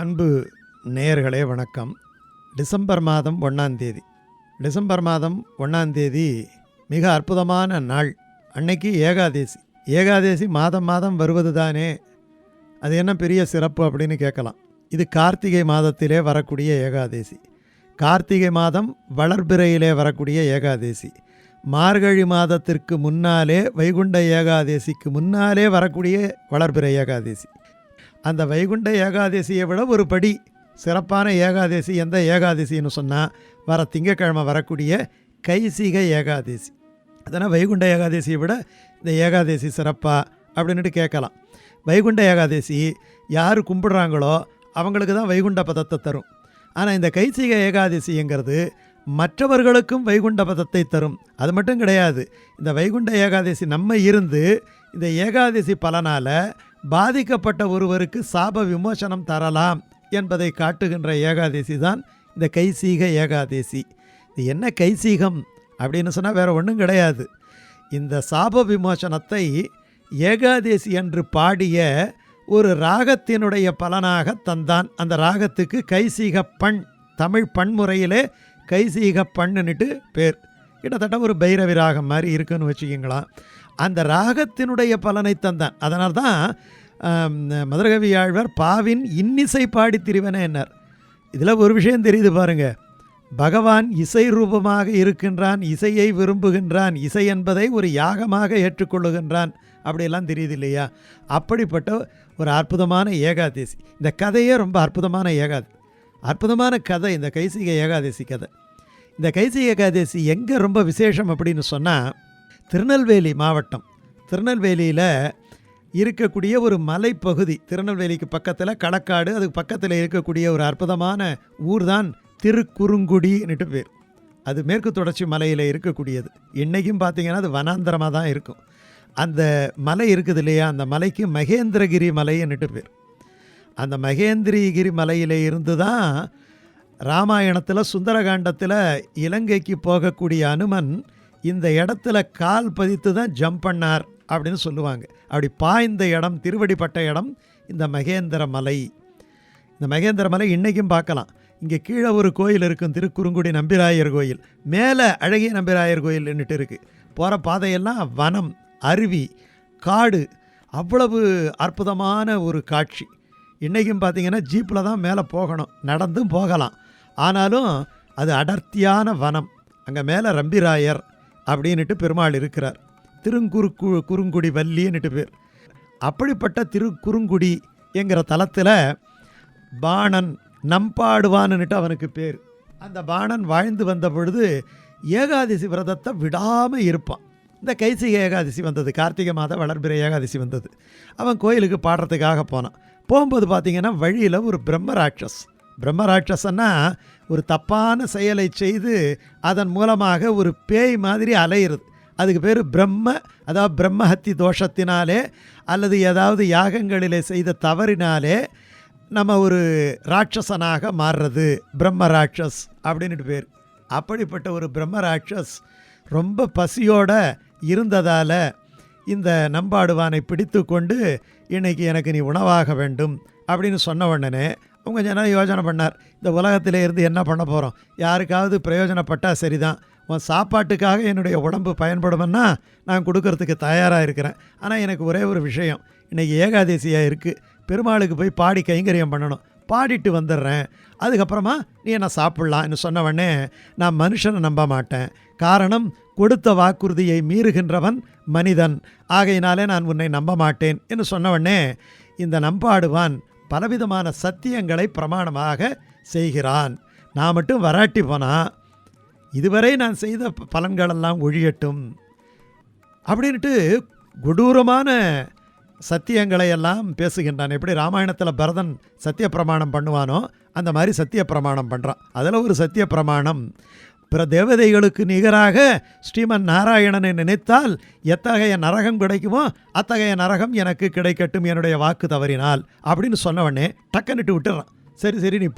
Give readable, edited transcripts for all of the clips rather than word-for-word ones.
அன்பு நேயர்களே வணக்கம். டிசம்பர் மாதம் 1ஆம் தேதி. டிசம்பர் மாதம் 1ஆம் தேதி மிக அற்புதமான நாள். அன்னைக்கு ஏகாதேசி. ஏகாதேசி மாதம் மாதம் வருவது தானே, அது என்ன பெரிய சிறப்பு அப்படின்னு கேட்கலாம். இது கார்த்திகை மாதத்திலே வரக்கூடிய ஏகாதேசி. கார்த்திகை மாதம் வளர்பிறையிலே வரக்கூடிய ஏகாதேசி. மார்கழி மாதத்திற்கு முன்னாலே, வைகுண்ட ஏகாதேசிக்கு முன்னாலே வரக்கூடிய வளர்பிறை ஏகாதேசி. அந்த வைகுண்ட ஏகாதேசியை விட ஒரு படி சிறப்பான ஏகாதேசி எந்த ஏகாதேசின்னு சொன்னால், வர திங்கக்கிழமை வரக்கூடிய கைசிக ஏகாதேசி. அதனால் வைகுண்ட ஏகாதேசியை விட இந்த ஏகாதேசி சிறப்பா அப்படின்ட்டு கேட்கலாம். வைகுண்ட ஏகாதேசி யார் கும்பிடுறாங்களோ அவங்களுக்கு தான் வைகுண்ட பதத்தை தரும். ஆனால் இந்த கைசிக ஏகாதேசிங்கிறது மற்றவர்களுக்கும் வைகுண்ட பதத்தை தரும். அது மட்டும் கிடையாது, இந்த வைகுண்ட ஏகாதேசி நம்ம இருந்து இந்த ஏகாதேசி பலனால் பாதிக்கப்பட்ட ஒருவருக்கு சாப விமோசனம் தரலாம் என்பதை காட்டுகின்ற ஏகாதேசி தான் இந்த கைசீக ஏகாதேசி. இது என்ன கைசீகம் அப்படின்னு சொன்னால் வேறு ஒன்றும் கிடையாது. இந்த சாப விமோசனத்தை ஏகாதேசி என்று பாடிய ஒரு ராகத்தினுடைய பலனாக தந்தான். அந்த ராகத்துக்கு கைசீக பண், தமிழ் பன்முறையிலே கைசீக பண்ணுன்னுட்டு பேர். கிட்டத்தட்ட ஒரு பைரவி ராகம் மாதிரி இருக்குன்னு வச்சுக்கிங்களாம். அந்த ராகத்தினுடைய பலனை தந்தான். அதனால்தான் மதுரகவி ஆழ்வார் பாவின் இன்னிசை பாடி திரிவன என்னார். இதில் ஒரு விஷயம் தெரியுது பாருங்க. பகவான் இசை ரூபமாக இருக்கின்றான், இசையை விரும்புகின்றான், இசை என்பதை ஒரு யாகமாக ஏற்றுக்கொள்ளுகின்றான், அப்படியெல்லாம் தெரியுது இல்லையா? அப்படிப்பட்ட ஒரு அற்புதமான ஏகாதேசி. இந்த கதையே ரொம்ப அற்புதமான அற்புதமான கதை இந்த கைசிக ஏகாதேசி கதை. இந்த கைசிக ஏகாதேசி எங்கே ரொம்ப விசேஷம் அப்படின்னு சொன்னால், திருநெல்வேலி மாவட்டம், திருநெல்வேலியில் இருக்கக்கூடிய ஒரு மலைப்பகுதி. திருநெல்வேலிக்கு பக்கத்தில் களக்காடு, அதுக்கு பக்கத்தில் இருக்கக்கூடிய ஒரு அற்புதமான ஊர் தான் திருக்குறுங்குடின்னுட்டு பேர். அது மேற்கு தொடர்ச்சி மலையில் இருக்கக்கூடியது. இன்றைக்கும் பார்த்திங்கன்னா அது வனாந்திரமாக தான் இருக்கும். அந்த மலை இருக்குது இல்லையா, அந்த மலைக்கு மகேந்திரகிரி மலைன்னுட்டு பேர். அந்த மகேந்திரகிரி மலையில் இருந்து தான் ராமாயணத்தில் சுந்தரகாண்டத்தில் இலங்கைக்கு போகக்கூடிய அனுமன் இந்த இடத்துல கால் பதித்து தான் ஜம்ப் பண்ணார் அப்படின்னு சொல்லுவாங்க. அப்படி பாய்ந்த இடம், திருவடிப்பட்ட இடம் இந்த மகேந்திர மலை. இந்த மகேந்திர மலை இன்றைக்கும் பார்க்கலாம். இங்கே கீழே ஒரு கோயில் இருக்கும், திருக்குறுங்குடி நம்பிராயர் கோயில். மேலே அழகிய நம்பிராயர் கோயில்ன்னுட்டு இருக்குது. போகிற பாதையெல்லாம் வனம், அருவி, காடு, அவ்வளவு அற்புதமான ஒரு காட்சி. இன்றைக்கும் பார்த்திங்கன்னா ஜீப்பில் தான் மேலே போகணும், நடந்தும் போகலாம். ஆனாலும் அது அடர்த்தியான வனம். அங்கே மேலே ரம்பிராயர் அப்படின்ட்டு பெருமாள் இருக்கிறார். குறுங்குடி வள்ளின்னுட்டு பேர். அப்படிப்பட்ட திருக்குறுங்குடி என்கிற தலத்தில் பாணன் நம்பாடுவான்னுட்டு அவனுக்கு பேர். அந்த பாணன் வாழ்ந்து வந்த பொழுது ஏகாதசி விரதத்தை விடாமல் இருப்பான். இந்த கைசிக ஏகாதசி வந்தது, கார்த்திகை மாதம் வளர்பிறை ஏகாதசி வந்தது. அவன் கோயிலுக்கு பாடுறதுக்காக போனான். போகும்போது பார்த்திங்கன்னா வழியில் ஒரு பிரம்மராட்சசன்னா ஒரு தப்பான செயலை செய்து அதன் மூலமாக ஒரு பேய் மாதிரி அலையிறது. அதுக்கு பேர் பிரம்ம, அதாவது பிரம்மஹத்தி தோஷத்தினாலே அல்லது ஏதாவது யாகங்களிலே செய்த தவறினாலே நம்ம ஒரு ராட்சசனாக மாறுறது பிரம்மராட்சஸ் அப்படின்ட்டு பேர். அப்படிப்பட்ட ஒரு பிரம்மராட்சஸ் ரொம்ப பசியோடு இருந்ததால் இந்த நம்பாடுவானை பிடித்து கொண்டு, இன்னைக்கு எனக்கு நீ உணவாக வேண்டும் அப்படின்னு சொன்ன உடனே அவங்க ஜனம் யோசனை பண்ணார், இந்த உலகத்திலே இருந்து என்ன பண்ண போகிறோம், யாருக்காவது பிரயோஜனப்பட்டால் சரிதான், உன் சாப்பாட்டுக்காக என்னுடைய உடம்பு பயன்படுமென்னா நான் கொடுக்கறதுக்கு தயாராக இருக்கிறேன். ஆனால் எனக்கு ஒரே ஒரு விஷயம், இன்றைக்கி ஏகாதசியாக இருக்குது, பெருமாளுக்கு போய் பாடி கைங்கரியம் பண்ணணும், பாடிட்டு வந்துடுறேன், அதுக்கப்புறமா நீ என்ன சாப்பிட்லான்னு சொன்ன உடனே, நான் மனுஷனை நம்ப மாட்டேன், காரணம் கொடுத்த வாக்குறுதியை மீறுகின்றவன் மனிதன், ஆகையினாலே நான் உன்னை நம்ப மாட்டேன் என்று சொன்ன உடனே இந்த நம்பாடுவான் பலவிதமான சத்தியங்களை பிரமாணமாக செய்கிறான். நான் மட்டும் வராட்டி போனால் இதுவரை நான் செய்த பலன்களெல்லாம் ஒழியட்டும் அப்படின்ட்டு கொடூரமான சத்தியங்களை எல்லாம் பேசுகின்றான். எப்படி ராமாயணத்தில் பரதன் சத்திய பிரமாணம் பண்ணுவானோ அந்த மாதிரி சத்திய பிரமாணம் பண்ணுறான். அதில் ஒரு சத்திய பிரமாணம், பிற தேவதைகளுக்கு நிகராக ஸ்ரீமன் நாராயணனை நினைத்தால் எத்தகைய நரகம் கிடைக்குமோ அத்தகைய நரகம் எனக்கு கிடைக்கட்டும் என்னுடைய வாக்கு தவறினால் அப்படின்னு சொன்ன உடனே டக்குன்னுட்டு விட்டுறான். சரி நீ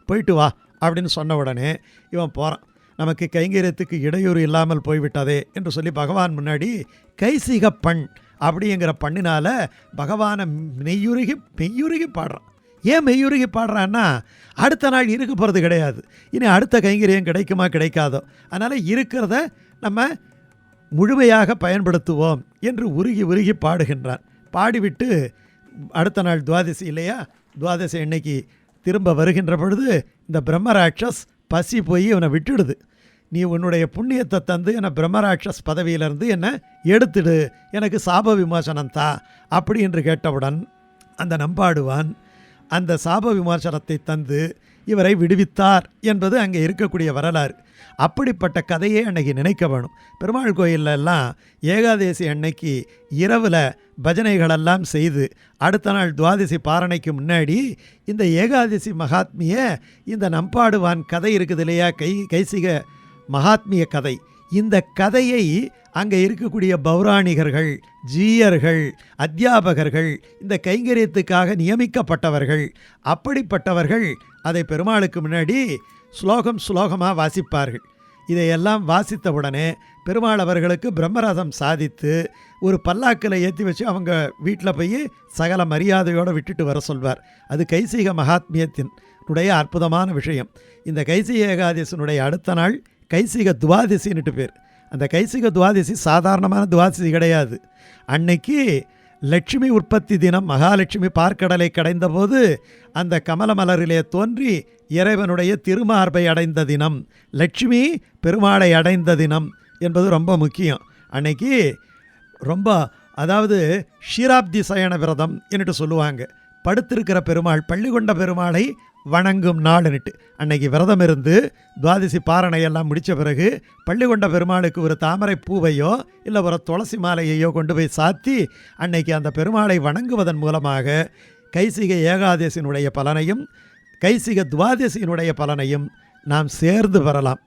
போயிட்டு வா அப்படின்னு சொன்ன உடனே இவன் போகிறான். நமக்கு கைங்கரியத்துக்கு இடையூறு இல்லாமல் போய்விட்டதே என்று சொல்லி பகவான் முன்னாடி கைசிக பண் அப்படிங்கிற பண்ணினால் பகவானை மெய்யுருகி பாடுறான். ஏன் மெய்யுருகி பாடுறான்னா அடுத்த நாள் இருக்க போகிறது கிடையாது, இனி அடுத்த கைங்கரியம் கிடைக்குமா கிடைக்காதோ, அதனால் இருக்கிறத நம்ம முழுமையாக பயன்படுத்துவோம் என்று உருகி உருகி பாடுகின்றான். பாடிவிட்டு அடுத்த நாள் துவாதசி இல்லையா, துவாதசி அன்னைக்கு திரும்ப வருகின்ற பொழுது இந்த பிரம்மராட்சஸ் பசி போய் இவனை விட்டுடுது. நீ உன்னுடைய புண்ணியத்தை தந்து என்னை பிரம்மராட்சஸ் பதவியிலிருந்து என்னை எடுத்துடு, எனக்கு சாப விமோசனம் தா அப்படி என்று கேட்டவுடன் அந்த நம்பாடுவான் அந்த சாப விமோசனத்தை தந்து இவரை விடுவித்தார் என்பது அங்கே இருக்கக்கூடிய வரலாறு. அப்படிப்பட்ட கதையை அன்னைக்கு நினைக்க வேணும். பெருமாள் கோயிலெல்லாம் ஏகாதேசி அன்னைக்கு இரவில் பஜனைகளெல்லாம் செய்து அடுத்த நாள் துவாதசி பாரணைக்கு முன்னாடி இந்த ஏகாதசி மகாத்மிய இந்த நம்பாடுவான் கதை இருக்குது இல்லையா, கைசிக மகாத்மிய கதை, இந்த கதையை அங்கே இருக்கக்கூடிய பௌராணிகர்கள், ஜீயர்கள், அத்தியாபகர்கள், இந்த கைங்கரியத்துக்காக நியமிக்கப்பட்டவர்கள், அப்படிப்பட்டவர்கள் அதை பெருமாளுக்கு முன்னாடி ஸ்லோகமாக வாசிப்பார்கள். இதையெல்லாம் வாசித்தவுடனே பெருமாள் அவர்களுக்கு பிரம்மரதம் சாதித்து ஒரு பல்லாக்கில் ஏற்றி வச்சு அவங்க வீட்டில் போய் சகல மரியாதையோடு விட்டுட்டு வர சொல்வார். அது கைசிக மகாத்மியத்தினுடைய அற்புதமான விஷயம். இந்த கைசிக ஏகாதசியினுடைய அடுத்த நாள் கைசிக துவாதசின்னுட்டு பேர். அந்த கைசிக துவாதசி சாதாரணமான துவாதசி கிடையாது. அன்னைக்கு லட்சுமி உற்பத்தி தினம். மகாலட்சுமி பார்க்கடலை கடைந்த போது அந்த கமல மலரிலே தோன்றி இறைவனுடைய திருமார்பை அடைந்த தினம், லட்சுமி பெருமாளை அடைந்த தினம் என்பது ரொம்ப முக்கியம். அன்னைக்கு ரொம்ப அதாவது ஷீராப்தி சயன விரதம் என்று சொல்லுவாங்க. படுத்திருக்கிற பெருமாள், பள்ளி கொண்ட பெருமாளை வணங்கும் நாள்னுட்டு அன்னைக்கு விரதம் இருந்து துவாதசி பாரணையெல்லாம் முடித்த பிறகு பள்ளி கொண்ட பெருமாளுக்கு ஒரு தாமரை பூவையோ இல்லை ஒரு துளசி மாலையையோ கொண்டு போய் சாத்தி அன்னைக்கு அந்த பெருமாளை வணங்குவதன் மூலமாக கைசிக ஏகாதசியினுடைய பலனையும் கைசிக துவாதசியினுடைய பலனையும் நாம் சேர்ந்து பெறலாம்.